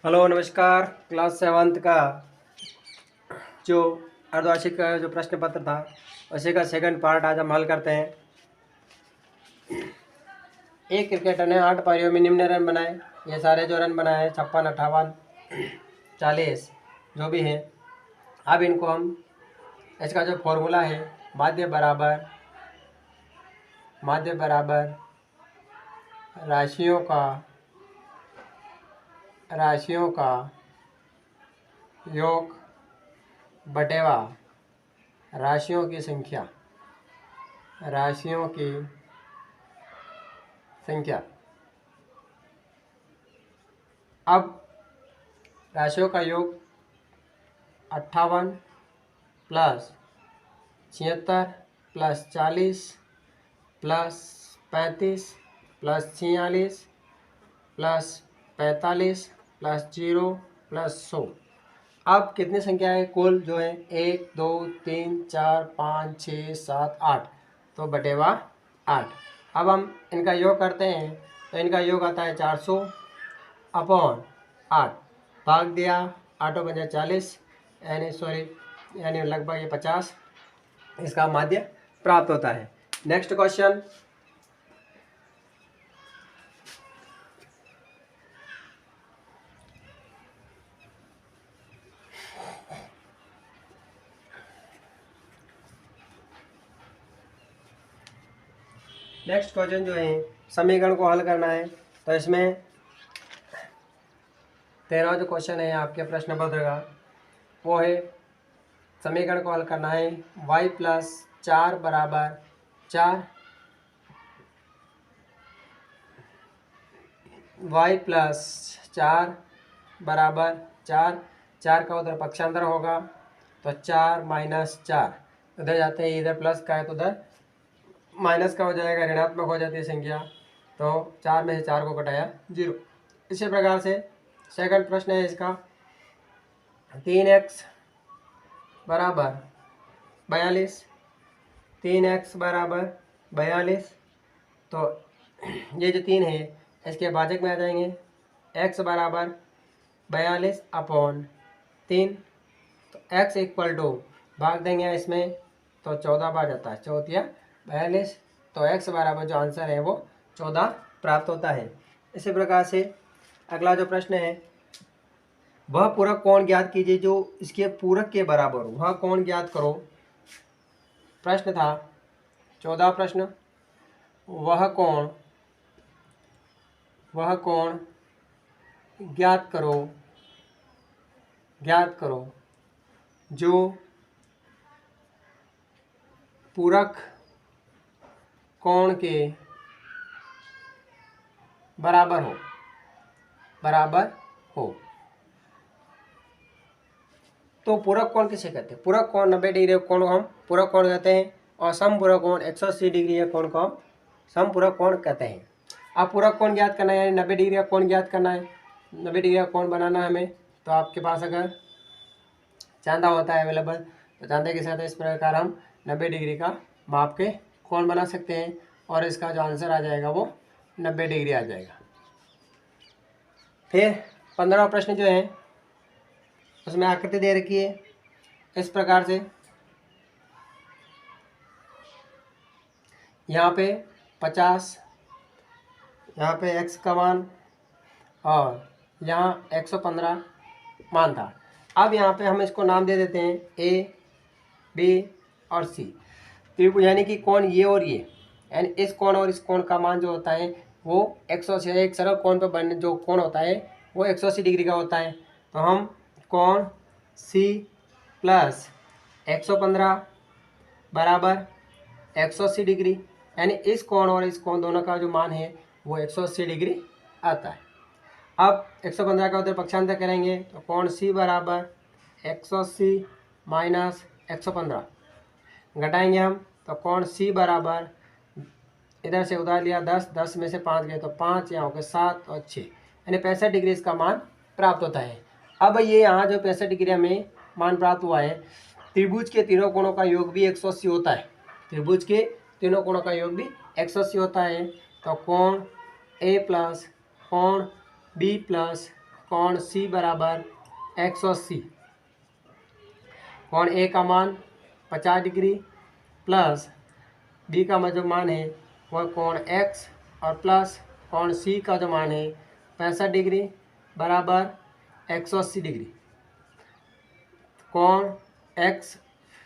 Hello नमस्कार। Class seventh का जो अर्धवार्षिक का जो प्रश्न पत्र था उसी का सेकंड पार्ट आज हम हल करते हैं। एक क्रिकेटर ने 8 पारियों में निम्न रन बनाए। ये सारे जो रन बनाए 56, 58, 40 जो भी हैं। अब इनको हम इसका जो फॉर्मूला है माध्य बराबर राशियों का योग बटेवा राशियों की संख्या अब राशियों का योग 58 plus 76 plus 40 plus 35 plus 46 plus 45 plus 0 plus 100। अब कितनी संख्या है कुल जो है 1 2 3 4 5 6 7 8 तो बटेवा 8। अब हम इनका योग करते हैं तो इनका योग आता है 400 अपॉन 8 भाग दिया 8 बजे 40 यानी लगभग ये 50 इसका माध्य प्राप्त होता है। Next question. नेक्स्ट क्वेश्चन जो है समीकरण को हल करना है। तो इसमें 13वां जो क्वेश्चन है आपके प्रश्न पत्र का वो है समीकरण को हल करना है y प्लस 4 बराबर 4 y प्लस 4 बराबर 4 4 का उधर पक्षांतर होगा तो 4 माइनस 4 उधर जाते हैं, इधर प्लस का है तो उधर माइनस का हो जाएगा, ऋणात्मक हो जाती है संख्या। तो 4 में से 4 को घटाया 0। इसी प्रकार से सेकंड प्रश्न है इसका 3x बराबर 42 3x बराबर 42। तो ये जो 3 है इसके भाजक में आ जाएंगे x बराबर 42 अपॉन 3। तो x इक्वल टू भाग देंगे इसमें तो 14 बार जाता है 14 42। तो x बराबर जो आंसर है वो 14 प्राप्त होता है। इसी प्रकार से अगला जो प्रश्न है वह पूरक कोण ज्ञात कीजिए जो इसके पूरक के बराबर हो। वह कोण ज्ञात करो प्रश्न था 14 प्रश्न। वह कोण ज्ञात करो जो पूरक कोण के बराबर हो। तो पूरक कोण किसे कहते हैं? पूरक कोण 90 डिग्री कोण को हम पूरक कोण कहते हैं और समपूरक कोण 180 डिग्री के कोण को हम समपूरक कोण कहते हैं। अब पूरक कोण ज्ञात करना है यानी 90 डिग्री का कोण ज्ञात करना है, 90 डिग्री का कोण बनाना है हमें। तो आपके पास अगर चांदा होता है अवेलेबल तो चांदे के साथ इस प्रकार हम 90 डिग्री का माप के कोण बना सकते हैं और इसका जो आंसर आ जाएगा वो 90 डिग्री आ जाएगा। फिर 15वां प्रश्न जो है उसमें आकृति दे रखी है इस प्रकार से। यहाँ पे 50, यहाँ पे x का मान और यहाँ 115 मान था। अब यहाँ पे हम इसको नाम दे देते हैं a, b और c त्रिभुज, यानी कि कोण ये और ये, यानी इस कोण और इस कोण का मान जो होता है वो 180, एक सरल कोण पर बनने जो कोण होता है वो 180 डिग्री का होता है। तो हम कोण c प्लस 115 बराबर 180 डिग्री, यानी इस कोण और इस कोण दोनों का जो मान है वो 180 डिग्री आता है। अब 115 का उधर पक्षांतर करेंगे तो कोण c बराबर 180 माइनस 115 घटाएंगे हम तो कोण c बराबर इधर से उधार लिया 10 में से 5 गए तो 5, यहाँ हो गए 7 और 6, यानी 65 डिग्री इसका मान प्राप्त होता है। अब ये यहाँ जो 65 डिग्री में मान प्राप्त हुआ है, त्रिभुज के तीनों कोणों का योग भी 180 होता है। त्रिभुज के तीनों कोणों का योग भी 180 होता है। तो कोण a प्लस कोण b प्लस कोण सी बराबर 180। कोण ए का मान 50 डिग्री प्लस बी का जो मान है वह कोण एक्स और प्लस कोण सी का जो मान है 65 डिग्री बराबर 180 डिग्री। कोण एक्स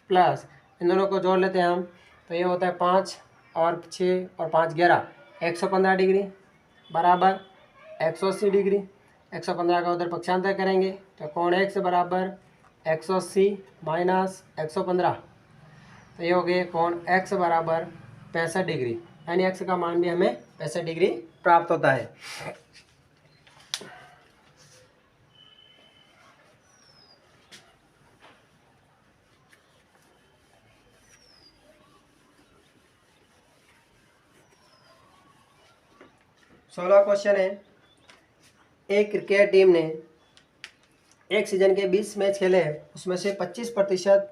प्लस इन दोनों को जोड़ लेते हैं हम, तो ये होता है 5 और 6 और 5 11 115 डिग्री बराबर 180 डिग्री। 115 का उधर पक्षांतर करेंगे तो कोण एक्स बराबर 180 माइनस 115, तो ये हो गए कोण एक्स बराबर 65 डिग्री, यानी एक्स का मान भी हमें 65 डिग्री प्राप्त होता है। सोलह क्वेश्चन है, एक क्रिकेट टीम ने एक सीजन के 20 मैच खेले, उसमें से 25%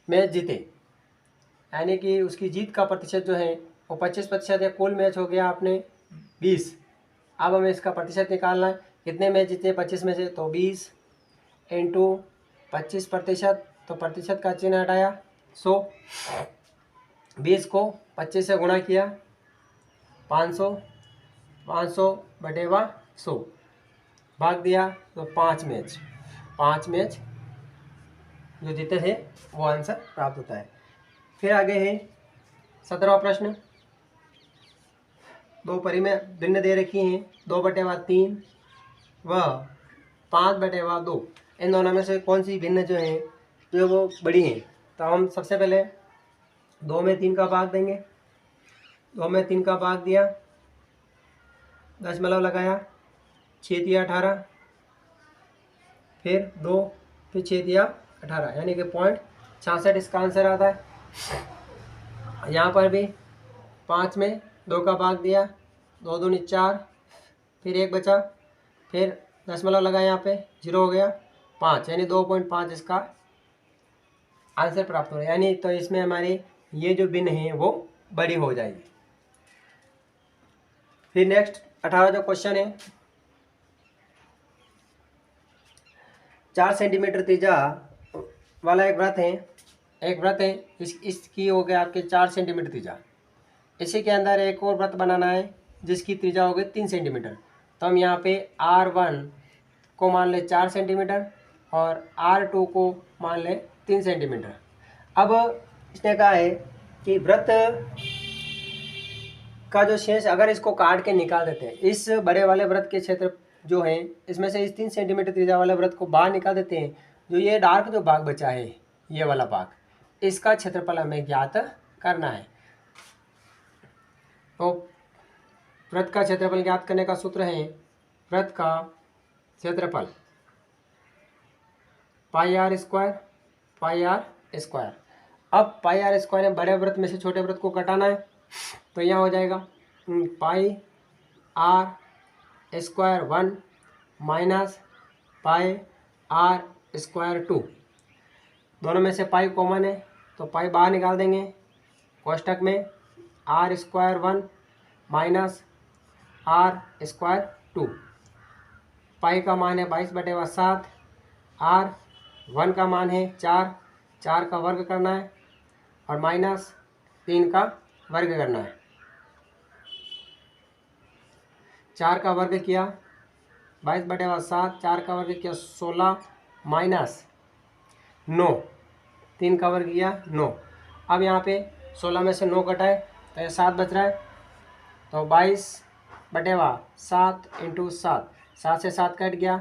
मैच जीते, यानी कि उसकी जीत का प्रतिशत जो है वो 25% है। कुल मैच हो गया आपने 20। अब हमें इसका प्रतिशत निकालना है, कितने मैच जीते 25 में से, तो 20 इंटू 25%, तो प्रतिशत का चिन्ह हटाया 100, 20 को 25 से गुणा किया 500, 500 बटे 100 भाग दिया तो 5 मैच जो जीते थे वो आंसर प्राप्त होता है। फिर आगे है 17वां प्रश्न, दो परिमेय भिन्न दे रखी हैं, 2/3 व 5/2। इन दोनों में से कौन सी भिन्न जो है जो वो बड़ी हैं, तो हम सबसे पहले 2 में 3 का भाग देंगे। 2 में 3 का भाग दिया, दशमलव लगाया, 6 तिया 18, फिर 2, फिर 6 तिया 18, यानी कि 0.66 इसका आंसर आता है। यहाँ पर भी 5 में 2 का भाग दिया, 2 दूनी 4, फिर 1 बचा, फिर दशमलव लगाया, यहाँ पे 0 हो गया, 5, यानी 2.5 इसका आंसर प्राप्त हो रहा है, यानी तो इसमें हमारी ये जो भिन्न है वो बड़ी हो जाएगी। फिर नेक्स्ट 18 जो क्वेश्चन है, 4 सेंटीमीटर त्रिज्या वाला एक व्रत है, इसकी हो गया आपके 4 सेंटीमीटर त्रिज्या। इसी के अंदर एक और व्रत बनाना है जिसकी त्रिज्या हो गई 3 सेंटीमीटर, तो हम यहाँ पे R1 को मान ले 4 सेंटीमीटर और R2 को मान ले 3 सेंटीमीटर। अब इसने कहा है कि व्रत का जो शेष अगर इसको काट के निकाल देते हैं, इस बड़े वाले व्रत के क्षेत्र जो है इसमें से इस 3 सेंटीमीटर त्रिज्या वाले व्रत को बाहर निकाल देते हैं, जो ये डार्क जो भाग बचा है ये वाला भाग, इसका क्षेत्रफल हमें ज्ञात करना है। तो व्रत का क्षेत्रफल ज्ञात करने का सूत्र है, व्रत का क्षेत्रफल πr²। अब πr² में बड़े व्रत में से छोटे व्रत को घटाना है, तो यहाँ हो जाएगा πr² 1 माइनस πr² 2। दोनों में से पाई कॉमन है तो पाई बाहर निकाल देंगे, कोष्टक में r² 1 माइनस r² 2। पाई का मान है 22/7, r1 का मान है 4, 4 का वर्ग करना है और माइनस 3 का वर्ग करना है। 4 का वर्ग किया 22/7, 4 का वर्ग किया 16 माइनस 9, 3 का वर्ग किया 9। अब यहाँ पे 16 में से 9 घटाए तो ये 7 बच रहा है, तो 22/7 इंटू 7, 7 से 7 कट गया,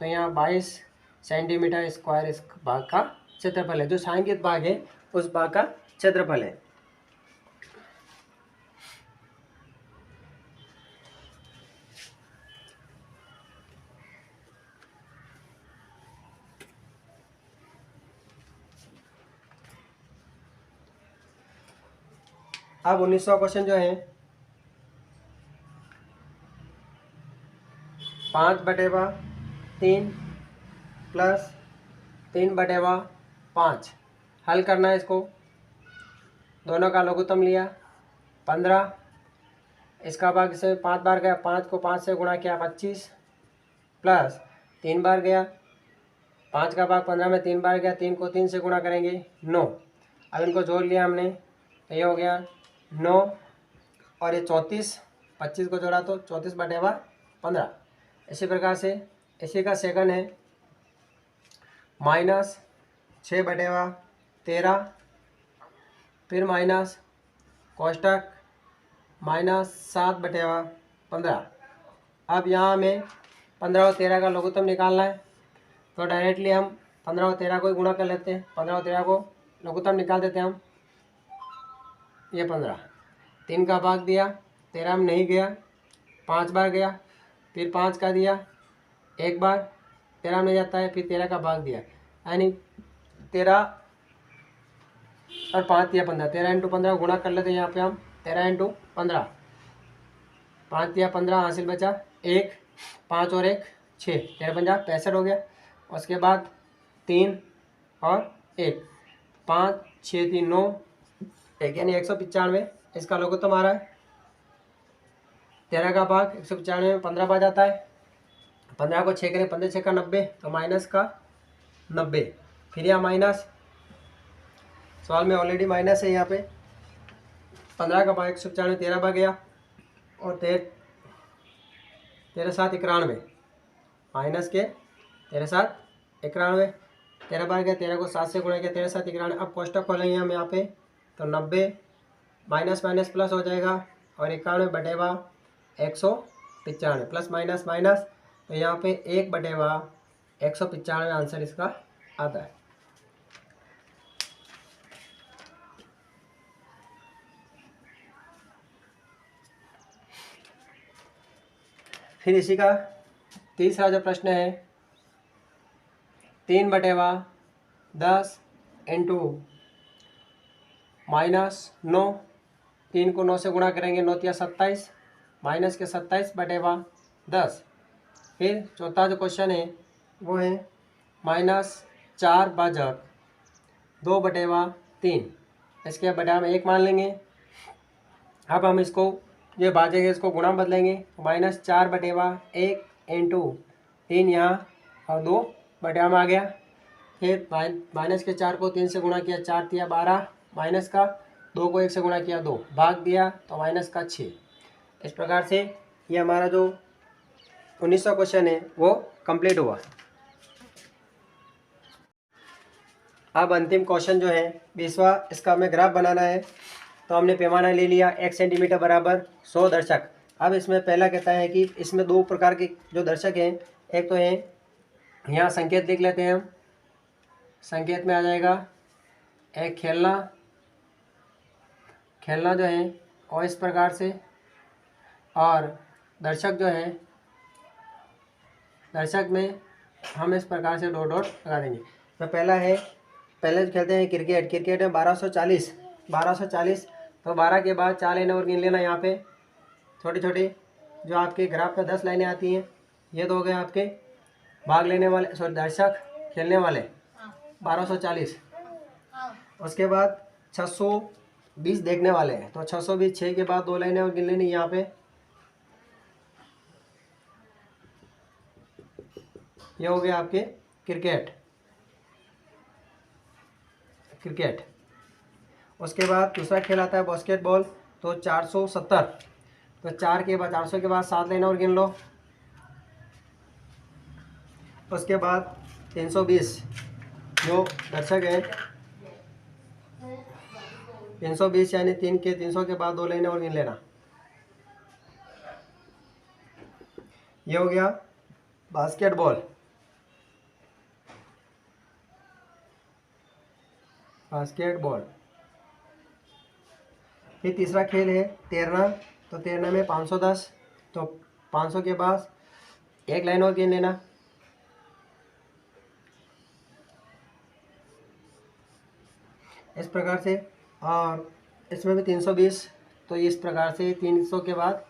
तो यहाँ 22 सेंटीमीटर स्क्वायर इस भाग का क्षेत्रफल है। जो छायांकित भाग है उस भाग का क्षेत्रफल है। अब 19वां क्वेश्चन जो है 5/3 प्लस 3/5 हल करना है इसको। दोनों का लघुत्तम लिया 15, इसका भाग से 5 बार गया, 5 को 5 से गुणा किया 25 प्लस 3 बार गया, 5 का भाग 15 में 3 बार गया, 3 को 3 से गुणा करेंगे 9। अब इनको जोड़ लिया हमने तो ये हो गया 9 और ये 34, 25 को जोड़ा तो 34/15। इसी प्रकार से इसी का सेकंड है -6/13, फिर माइनस कोष्टक -7/15। अब यहाँ हमें 15 और 13 का लघुत्तम निकालना है, तो डायरेक्टली हम 15 और 13 को ही गुणा कर लेते हैं। 15 और 13 को लघुत्तम निकाल देते हैं हम। ये 15, 3 का भाग दिया, 13 में नहीं गया, 5 बार गया, फिर 5 का दिया 1 बार, 13 में जाता है, फिर 13 का भाग दिया, यानी 13 और 5 दिया 15। 13 × 15 गुणा कर लेते हैं यहाँ पे हम। 13 × 15, 5 दिया 15, हासिल बचा 1, 5 और 1 6, 13 50 65 हो गया। उसके बाद 3 और 1, 5 6 3 9 1, यानी 195। इसका लघुत्तम आ रहा है। 13 का भाग 195 में 15 बार जाता है। 15 को 6 करें, 15 6 का 90, तो माइनस का 90। फिर यहाँ माइनस, सवाल में ऑलरेडी माइनस है यहाँ पे। 15 का भाग 195 13 बार गया और 13 7 91, माइनस के 13 7 91, 13 बार गया, 13 को 7 से गुणा किया, 13 7 91। अब कोष्टक खोलेंगे हम यहाँ पे, तो 90 माइनस माइनस प्लस हो जाएगा और 91/195 प्लस माइनस माइनस, तो यहाँ पे 1/195 आंसर इसका आता है। फिर इसी का तीसरा जो प्रश्न है, 3/10 इंटू -9, 3 को 9 से गुणा करेंगे, 9 या 27, माइनस के 27/10। फिर चौथा जो क्वेश्चन है वो है -4/2/3। इसके बटा में 1 मान लेंगे। अब हम इसको ये भाजेंगे, इसको गुणा बदलेंगे, -4/1 इंटू 3 यहाँ और 2 बटा में आ गया। फिर माइनस के 4 को 3 से गुणा किया, 4 तिया 12, माइनस का 2 को 1 से गुणा किया 2, भाग दिया तो माइनस का 6। इस प्रकार से ये हमारा जो 19वां क्वेश्चन है वो कंप्लीट हुआ। अब अंतिम क्वेश्चन जो है 20वां, इसका हमें ग्राफ बनाना है। तो हमने पैमाना ले लिया 1 सेंटीमीटर बराबर 100 दर्शक। अब इसमें पहला कहता है कि इसमें 2 प्रकार के जो दर्शक हैं, एक तो है यहाँ संकेत लिख लेते हैं हम। संकेत में आ जाएगा एक खेलना जो है और इस प्रकार से, और दर्शक जो है, दर्शक में हम इस प्रकार से डॉट डॉट लगा देंगे। तो पहले खेलते हैं क्रिकेट। क्रिकेट में 1240, तो 12 के बाद 4 लाइनें और गिन लेना। यहाँ पे छोटी छोटी जो आपके ग्राफ पे 10 लाइनें आती हैं, ये तो हो गए आपके भाग लेने वाले, सॉरी दर्शक खेलने वाले 1240। उसके बाद 620 देखने वाले हैं, तो 620, 6 के बाद 2 लाइनें और गिन लेनी यहाँ पे, ये हो गया आपके क्रिकेट। उसके बाद दूसरा खेल आता है बास्केटबॉल, तो 470, तो 400 के बाद 7 लाइनें और गिन लो। उसके बाद 320 जो दर्शक है, 320 यानी 300 के बाद 2 लाइनें और गिन लेना। ये हो गया बास्केटबॉल। फिर तीसरा खेल है तैरना, तो तैरना में 510, तो 500 के बाद 1 लाइन और गिन लेना। इस प्रकार से, और इसमें भी 320, तो इस प्रकार से 300 के बाद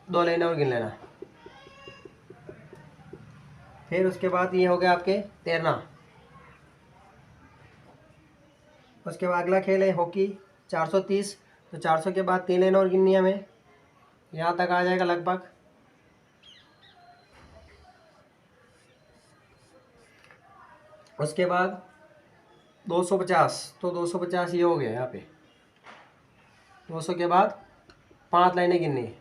2 लाइनें और गिन लेना। फिर उसके बाद ये हो गया आपके तैरना। उसके बाद अगला खेल है हॉकी, 430, तो 400 के बाद 3 लाइनें और गिननी है हमें, यहाँ तक आ जाएगा लगभग। उसके बाद 250, तो 250 ये हो गया यहाँ पे। 200 के बाद 5 लाइनें गिननी है,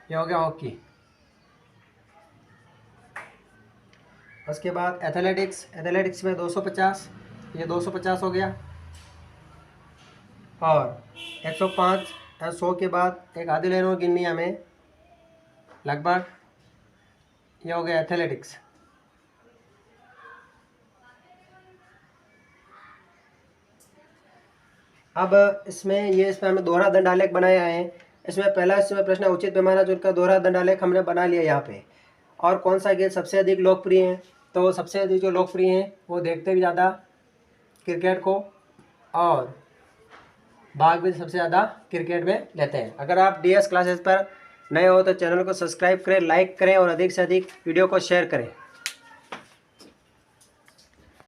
ये हो गया हॉकी। उसके बाद एथलेटिक्स में 250, ये 250 हो गया। और 105 या 100 के बाद एक आधी लाइन और गिननी है हमें लगभग, ये हो गया एथलेटिक्स। अब इसमें हमें दोहरा दंडालेख बनाया है। इसमें प्रश्न है, उचित पैमाना का दोहरा दंडालेख हमने बना लिया यहाँ पे। और कौन सा खेल सबसे अधिक लोकप्रिय है, तो सबसे अधिक जो लोकप्रिय हैं वो देखते भी ज़्यादा क्रिकेट को, और भाग भी सबसे ज़्यादा क्रिकेट में लेते हैं। अगर आप DS क्लासेस पर नए हो तो चैनल को सब्सक्राइब करें, लाइक करें और अधिक से अधिक वीडियो को शेयर करें।